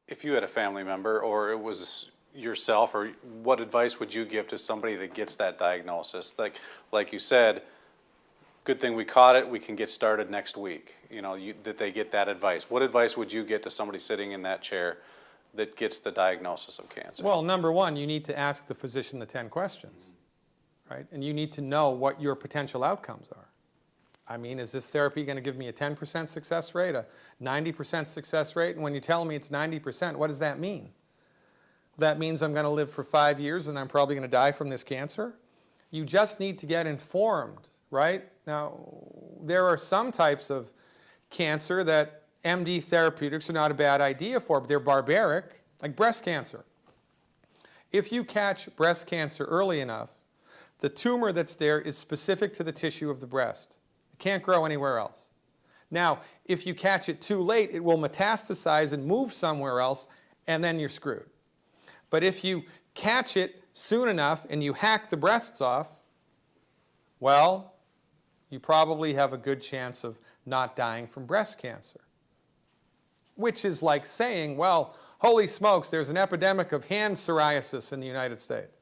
If you had a family member or it was yourself, or what advice would you give to somebody that gets that diagnosis? Like you said, good thing we caught it, we can get started next week. That they get that advice. What advice would you get to somebody sitting in that chair that gets the diagnosis of cancer? Well, number one, you need to ask the physician the 10 questions, right? And you need to know what your potential outcomes are. I mean, is this therapy going to give me a 10% success rate, a 90% success rate? And when you tell me it's 90%, what does that mean? That means I'm going to live for 5 years and I'm probably going to die from this cancer? You just need to get informed, right? Now, there are some types of cancer that MD therapeutics are not a bad idea for, but they're barbaric, like breast cancer. If you catch breast cancer early enough, the tumor that's there is specific to the tissue of the breast. It can't grow anywhere else. Now, if you catch it too late, it will metastasize and move somewhere else, and then you're screwed. But if you catch it soon enough and you hack the breasts off, well, you probably have a good chance of not dying from breast cancer. Which is like saying, well, holy smokes, there's an epidemic of hand psoriasis in the United States.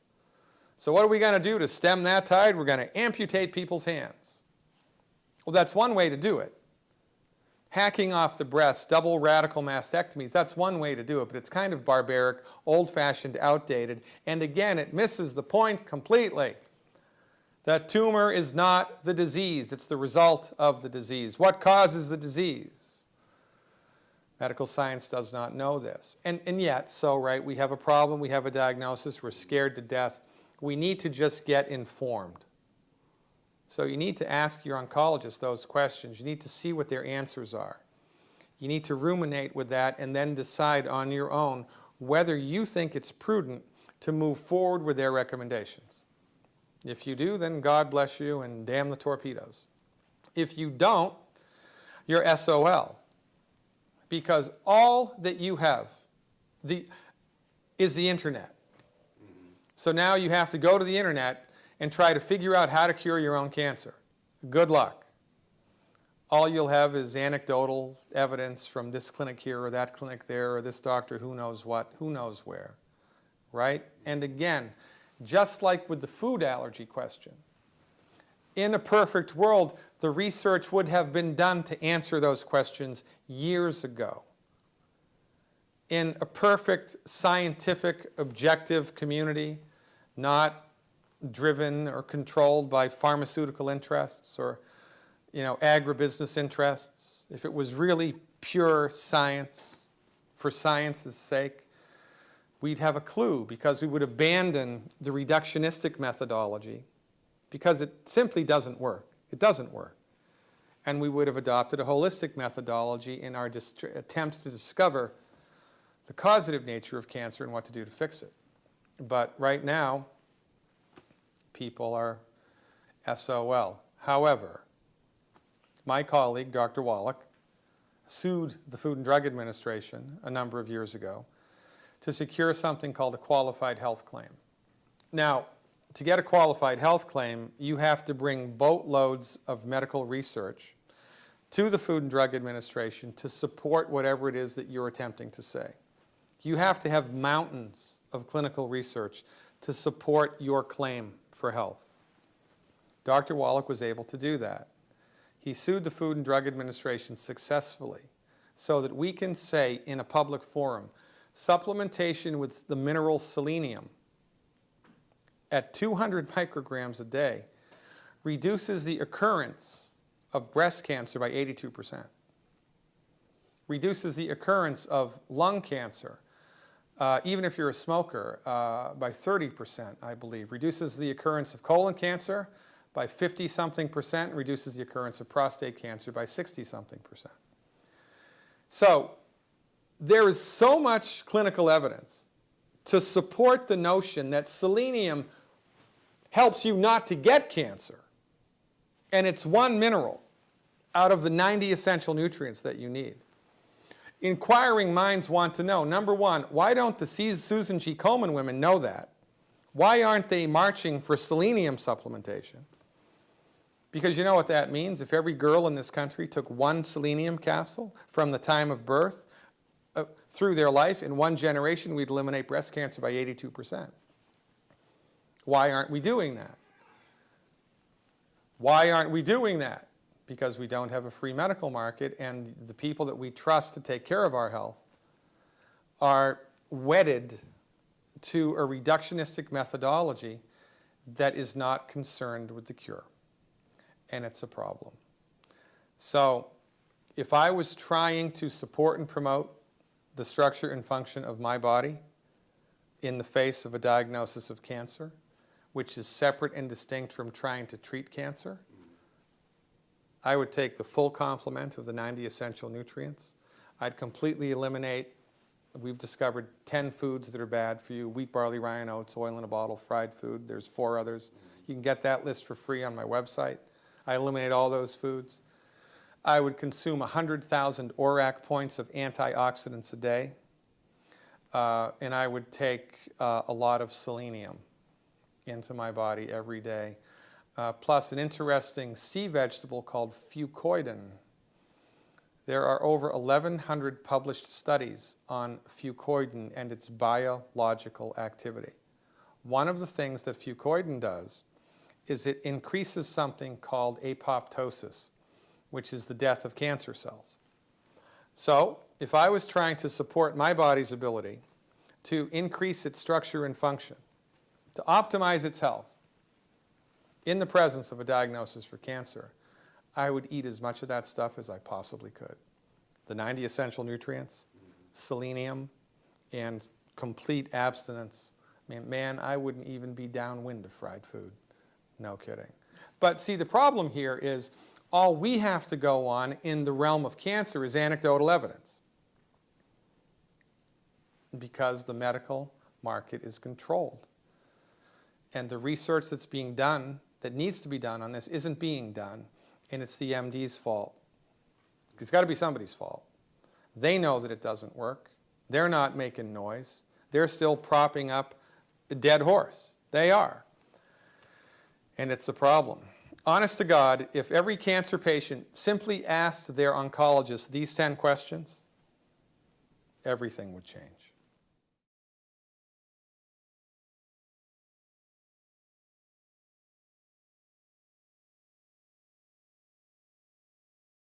So what are we going to do to stem that tide? We're going to amputate people's hands. Well, that's one way to do it. Hacking off the breast, double radical mastectomies, that's one way to do it, but it's kind of barbaric, old-fashioned, outdated, and again, it misses the point completely. That tumor is not the disease, it's the result of the disease. What causes the disease? Medical science does not know this. And yet, right, we have a problem, we have a diagnosis, we're scared to death. We need to just get informed. So you need to ask your oncologist those questions. You need to see what their answers are. You need to ruminate with that and then decide on your own whether you think it's prudent to move forward with their recommendations. If you do, then God bless you and damn the torpedoes. If you don't, you're SOL. Because all that you have is the internet. So now you have to go to the internet and try to figure out how to cure your own cancer. Good luck. All you'll have is anecdotal evidence from this clinic here or that clinic there or this doctor who knows what, who knows where, right? And again, just like with the food allergy question, in a perfect world, the research would have been done to answer those questions years ago. In a perfect scientific, objective community, not driven or controlled by pharmaceutical interests or, agribusiness interests, if it was really pure science, for science's sake, we'd have a clue because we would abandon the reductionistic methodology because it simply doesn't work. It doesn't work. And we would have adopted a holistic methodology in our attempts to discover the causative nature of cancer and what to do to fix it. But right now, people are SOL. However, my colleague, Dr. Wallach, sued the Food and Drug Administration a number of years ago to secure something called a qualified health claim. Now, to get a qualified health claim, you have to bring boatloads of medical research to the Food and Drug Administration to support whatever it is that you're attempting to say. You have to have mountains of clinical research to support your claim for health. Dr. Wallach was able to do that. He sued the Food and Drug Administration successfully so that we can say in a public forum, supplementation with the mineral selenium at 200 micrograms a day reduces the occurrence of breast cancer by 82%, reduces the occurrence of lung cancer, even if you're a smoker, by 30%, I believe, reduces the occurrence of colon cancer by 50-something%, reduces the occurrence of prostate cancer by 60-something%. So there is so much clinical evidence to support the notion that selenium helps you not to get cancer. And it's one mineral out of the 90 essential nutrients that you need. Inquiring minds want to know, number one, why don't the Susan G. Komen women know that? Why aren't they marching for selenium supplementation? Because you know what that means? If every girl in this country took one selenium capsule from the time of birth, through their life, in one generation, we'd eliminate breast cancer by 82%. Why aren't we doing that? Why aren't we doing that? Because we don't have a free medical market, and the people that we trust to take care of our health are wedded to a reductionistic methodology that is not concerned with the cure. And it's a problem. So if I was trying to support and promote the structure and function of my body in the face of a diagnosis of cancer, which is separate and distinct from trying to treat cancer, I would take the full complement of the 90 essential nutrients. I'd completely eliminate, we've discovered 10 foods that are bad for you: wheat, barley, rye, and oats, oil in a bottle, fried food. There's 4 others. You can get that list for free on my website. I eliminate all those foods. I would consume 100,000 ORAC points of antioxidants a day. And I would take a lot of selenium into my body every day. Plus an interesting sea vegetable called fucoidan. There are over 1,100 published studies on fucoidan and its biological activity. One of the things that fucoidan does is it increases something called apoptosis, which is the death of cancer cells. So if I was trying to support my body's ability to increase its structure and function, to optimize its health in the presence of a diagnosis for cancer, I would eat as much of that stuff as I possibly could. The 90 essential nutrients, selenium, and complete abstinence. I mean, man, I wouldn't even be downwind of fried food. No kidding. But see, the problem here is all we have to go on in the realm of cancer is anecdotal evidence, because the medical market is controlled. And the research that's being done, that needs to be done on this, isn't being done, and it's the MD's fault. It's got to be somebody's fault. They know that it doesn't work. They're not making noise. They're still propping up a dead horse. They are. And it's a problem. Honest to God, if every cancer patient simply asked their oncologist these 10 questions, everything would change.